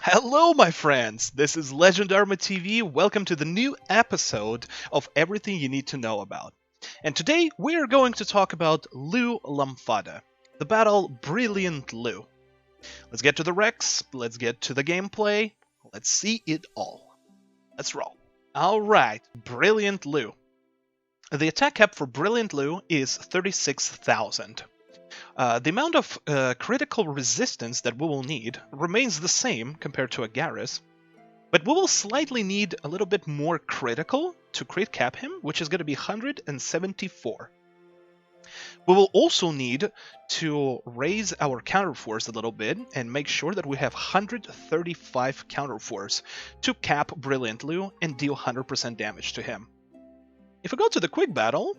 Hello, my friends! This is Legend Army TV. Welcome to the new episode of Everything You Need to Know About. And today we are going to talk about Lamhfada, the battle Brilliant Lugh. Let's get to the Rex, let's get to the gameplay, let's see it all. Let's roll. Alright, Brilliant Lugh. The attack cap for Brilliant Lugh is 36,000. The amount of critical resistance that we will need remains the same compared to a Garrus, but we will slightly need a little bit more critical to crit cap him, which is going to be 174. We will also need to raise our counterforce a little bit and make sure that we have 135 counterforce to cap Brilliant Lugh and deal 100% damage to him. If we go to the quick battle,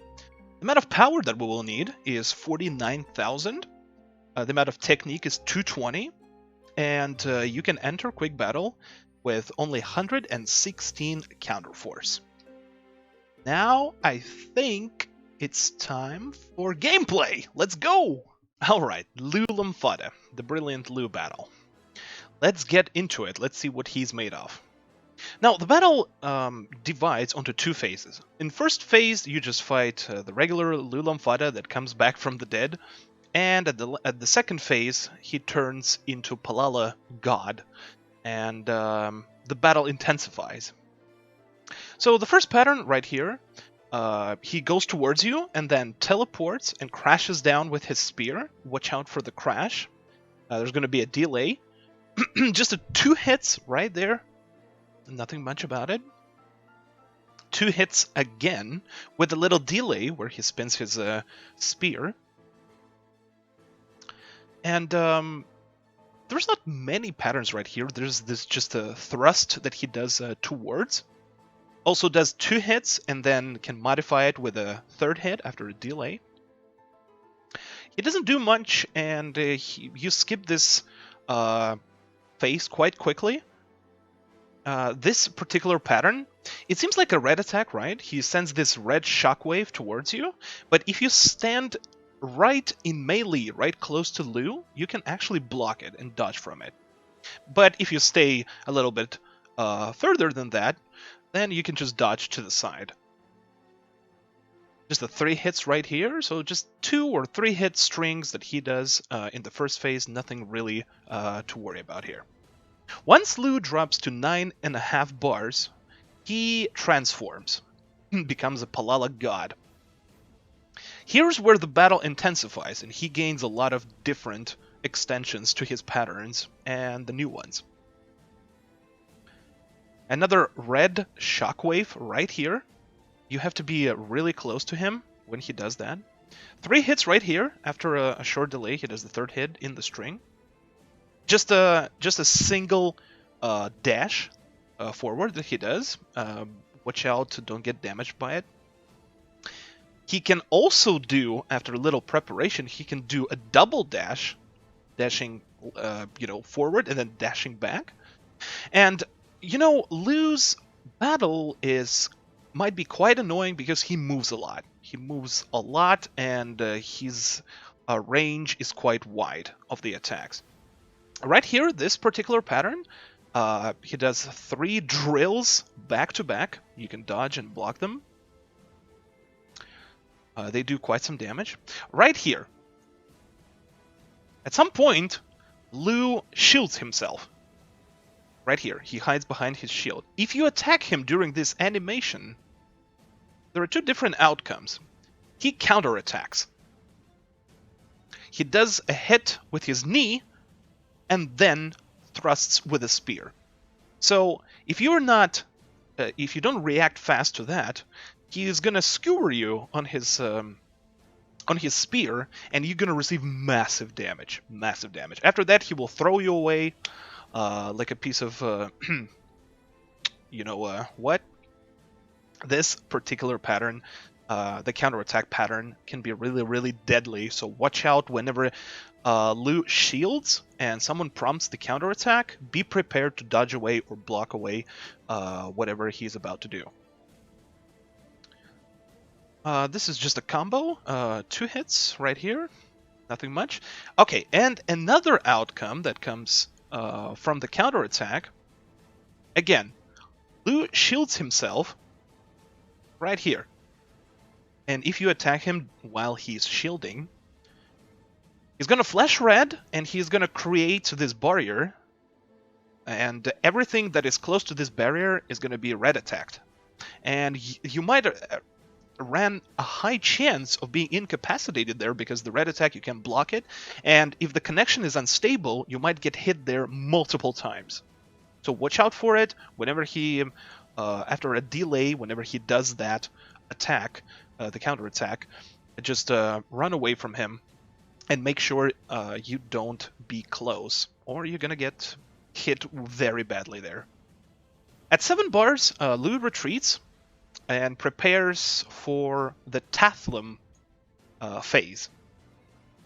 the amount of power that we will need is 49,000. The amount of technique is 220. And you can enter quick battle with only 116 counterforce. Now I think it's time for gameplay. Let's go! Alright, Lamhfada, the Brilliant Lugh battle. Let's get into it. Let's see what he's made of. Now, the battle divides onto two phases. In first phase, you just fight the regular Lamhfada that comes back from the dead, and at the second phase, he turns into Palala God, and the battle intensifies. So the first pattern right here, he goes towards you and then teleports and crashes down with his spear. Watch out for the crash. There's going to be a delay. Just 2 hits right there. Nothing much about it. 2 hits again with a little delay where he spins his spear. And there's not many patterns right here. There's this just a thrust that he does towards. Also does 2 hits and then can modify it with a 3rd hit after a delay. He doesn't do much, and you skip this phase quite quickly. This particular pattern, it seems like a red attack, right? He sends this red shockwave towards you, but if you stand right in melee, right close to Lugh, you can actually block it and dodge from it. But if you stay a little bit further than that, then you can just dodge to the side. Just the 3 hits right here, so just 2 or 3 hit strings that he does in the first phase, nothing really to worry about here. Once Lugh drops to 9.5 bars, he transforms, becomes a Palala God. Here's where the battle intensifies, and he gains a lot of different extensions to his patterns and the new ones. Another red shockwave right here. You have to be really close to him when he does that. 3 hits right here. After a short delay, he does the 3rd hit in the string. Just a single dash forward that he does. Watch out, don't get damaged by it. He can also do, after a little preparation, he can do a double dash, dashing, forward and then dashing back. And Lugh's battle might be quite annoying because he moves a lot. He moves a lot, and his range is quite wide of the attacks. Right here, this particular pattern, he does 3 drills back to back. You can dodge and block them. They do quite some damage. Right here, at some point, Lugh shields himself. Right here, he hides behind his shield. If you attack him during this animation, there are 2 different outcomes. He counterattacks. He does a hit with his knee, and then thrusts with a spear. So if you don't react fast to that, he is gonna skewer you on his spear, and you're gonna receive massive damage. Massive damage. After that, he will throw you away like a piece of what? This particular pattern, the counterattack pattern, can be really, really deadly. So watch out whenever Lugh shields and someone prompts the counterattack. Be prepared to dodge away or block away whatever he's about to do. This is just a combo. 2 hits right here. Nothing much. Okay, and another outcome that comes from the counterattack, again, Lugh shields himself right here. And if you attack him while he's shielding, he's going to flash red, and he's going to create this barrier. And everything that is close to this barrier is going to be red attacked. And you might ran a high chance of being incapacitated there because the red attack, you can block it. And if the connection is unstable, you might get hit there multiple times. So watch out for it. Whenever he, after a delay, whenever he does that attack, the counterattack, just run away from him and make sure you don't be close, or you're gonna get hit very badly there. At 7 bars, Lugh retreats and prepares for the Tathlum phase.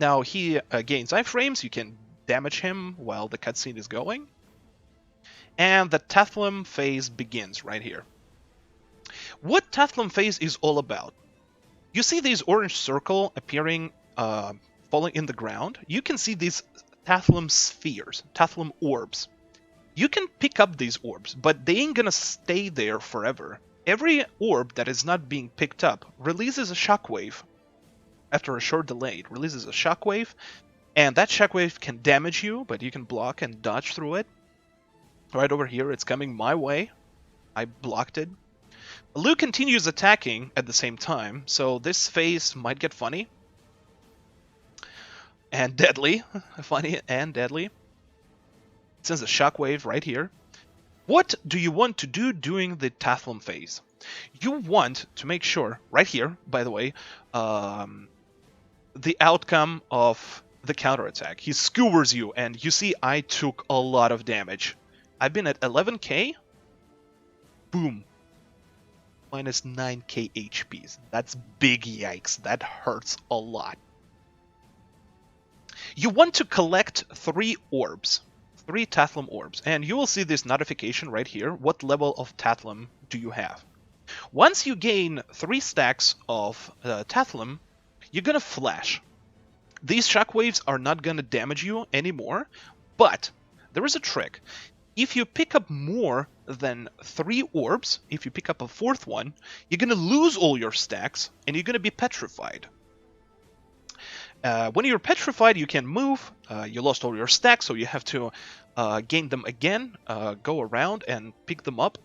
Now he gains iframes, you can damage him while the cutscene is going. And the Tathlum phase begins right here. What Tathlum phase is all about? You see this orange circle appearing, falling in the ground. You can see these Tathlum spheres, Tathlum orbs. You can pick up these orbs, but they ain't gonna stay there forever. Every orb that is not being picked up releases a shockwave. After a short delay, it releases a shockwave, and that shockwave can damage you, but you can block and dodge through it. Right over here, it's coming my way. I blocked it. Lugh continues attacking at the same time, so this phase might get funny. And deadly. Funny and deadly. It sends a shockwave right here. What do you want to do during the Tathlum phase? You want to make sure, right here, by the way, the outcome of the counterattack. He skewers you, and you see I took a lot of damage. I've been at 11k. Boom. Minus 9k HPs. That's big yikes. That hurts a lot. You want to collect 3 orbs. 3 Tathlum orbs. And you will see this notification right here. What level of Tathlum do you have? Once you gain 3 stacks of Tathlum, you're gonna flash. These shockwaves are not gonna damage you anymore, but there is a trick. If you pick up more than 3 orbs, if you pick up a 4th one, you're gonna lose all your stacks, and you're gonna be petrified. When you're petrified, you can move. You lost all your stacks, so you have to gain them again, go around and pick them up.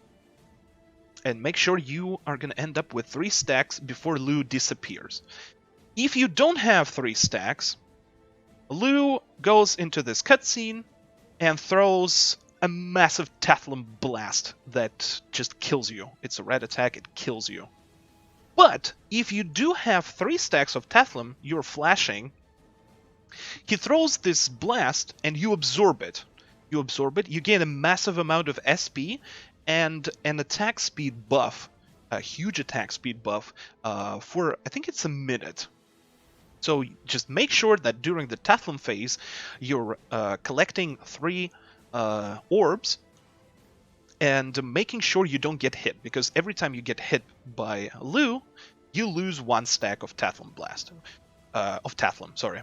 And make sure you are going to end up with 3 stacks before Lugh disappears. If you don't have 3 stacks, Lugh goes into this cutscene and throws a massive Tathlum Blast that just kills you. It's a red attack, it kills you. But if you do have 3 stacks of Tathlum, you're flashing, he throws this blast and you absorb it. You absorb it, you gain a massive amount of SP and an attack speed buff, a huge attack speed buff, for I think it's a minute. So just make sure that during the Tathlum phase, you're collecting 3 orbs, and making sure you don't get hit, because every time you get hit by Lugh, you lose 1 stack of Tathlum Blast. Sorry.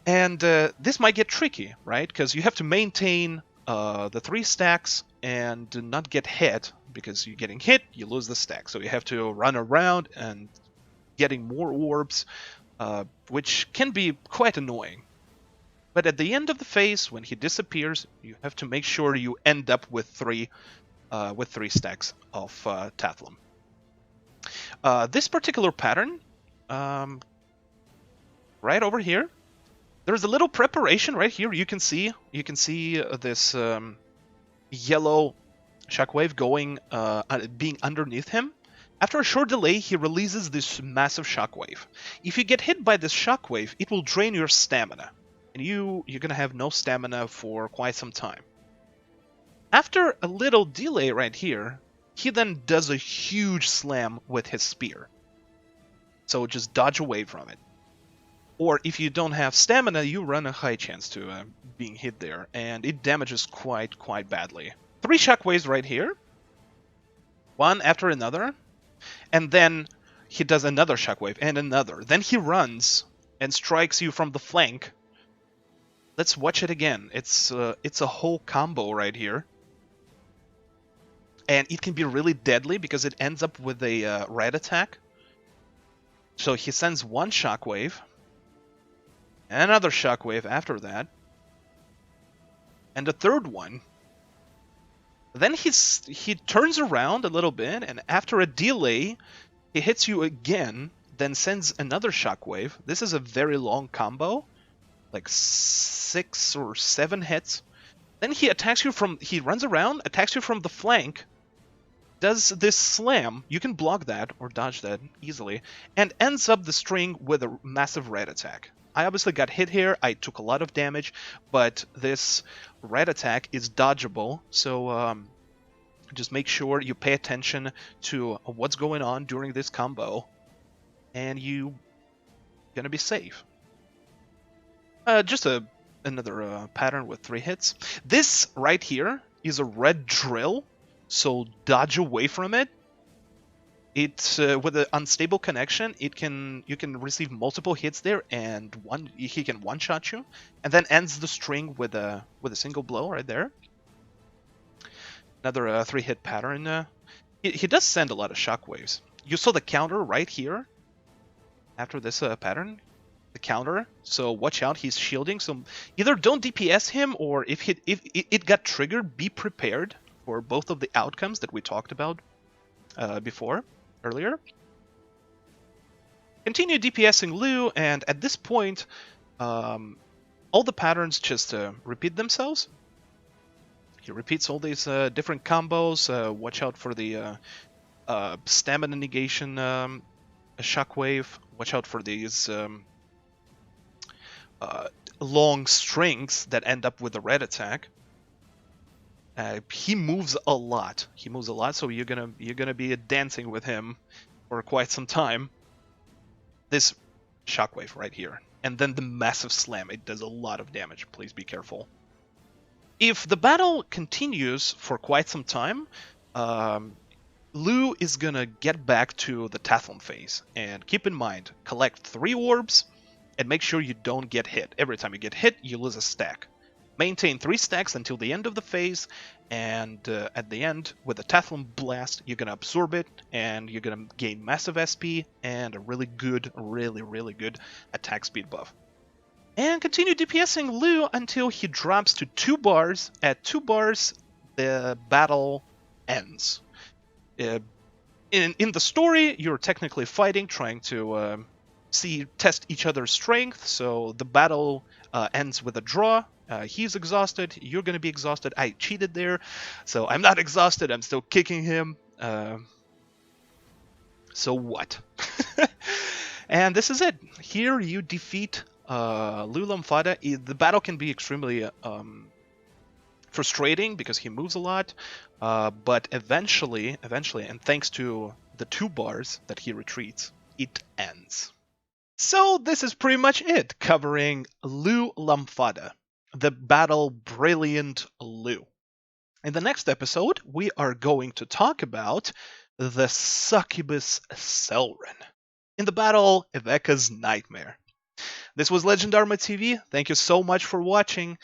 And this might get tricky, right? Because you have to maintain the 3 stacks and not get hit, because you're getting hit, you lose the stack. So you have to run around and getting more orbs, which can be quite annoying. But at the end of the phase, when he disappears, you have to make sure you end up with 3 stacks of Tathlum. This particular pattern, right over here, there's a little preparation right here. You can see this yellow shockwave going, being underneath him. After a short delay, he releases this massive shockwave. If you get hit by this shockwave, it will drain your stamina. And you're going to have no stamina for quite some time. After a little delay right here, he then does a huge slam with his spear. So just dodge away from it. Or if you don't have stamina, you run a high chance to being hit there, and it damages quite badly. 3 shockwaves right here. One after another. And then he does another shockwave and another. Then he runs and strikes you from the flank. Let's watch it again. It's a whole combo right here. And it can be really deadly because it ends up with a red attack. So he sends one shockwave, and another shockwave after that, and a third one. Then he turns around a little bit, and after a delay, he hits you again, then sends another shockwave. This is a very long combo, like 6 or 7 hits. Then he attacks you he runs around, attacks you from the flank, does this slam, you can block that or dodge that easily, and ends up the string with a massive red attack. I obviously got hit here, I took a lot of damage, but this red attack is dodgeable, so just make sure you pay attention to what's going on during this combo, and you're gonna be safe. Just another pattern with 3 hits. This right here is a red drill, so dodge away from it. It's with an unstable connection, you can receive multiple hits there, and he can one-shot you, and then ends the string with a single blow right there. Another 3-hit pattern. He does send a lot of shockwaves. You saw the counter right here after this pattern. The counter, so watch out, he's shielding, so either don't DPS him, or if it got triggered, be prepared for both of the outcomes that we talked about earlier. Continue DPSing Lugh, and at this point, all the patterns just repeat themselves. He repeats all these different combos. Watch out for the stamina negation shockwave. Watch out for these long strings that end up with a red attack. He moves a lot. So you're gonna be dancing with him for quite some time. This shockwave right here, and then the massive slam. It does a lot of damage. Please be careful. If the battle continues for quite some time, Lugh is gonna get back to the Tathlum Phase, and keep in mind, collect 3 orbs, and make sure you don't get hit. Every time you get hit, you lose a stack. Maintain 3 stacks until the end of the phase, and at the end, with the Tathlum Blast, you're going to absorb it, and you're going to gain massive SP and a really good, really good attack speed buff. And continue DPSing Lugh until he drops to 2 bars. At 2 bars, the battle ends. In the story, you're technically fighting, trying to test each other's strength, so the battle ends with a draw. He's exhausted, you're going to be exhausted. I cheated there, so I'm not exhausted, I'm still kicking him. So what? And this is it. Here you defeat Lugh Lamhfada. The battle can be extremely frustrating because he moves a lot, but eventually, and thanks to the 2 bars that he retreats, it ends. So this is pretty much it, covering Lugh Lamhfada, the battle Brilliant Lugh. In the next episode, we are going to talk about the Succubus Selrin in the battle Eveka's Nightmare. This was Legend Arma TV. Thank you so much for watching.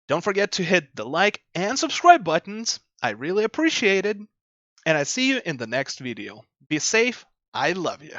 Don't forget to hit the like and subscribe buttons. I really appreciate it. And I see you in the next video. Be safe. I love you.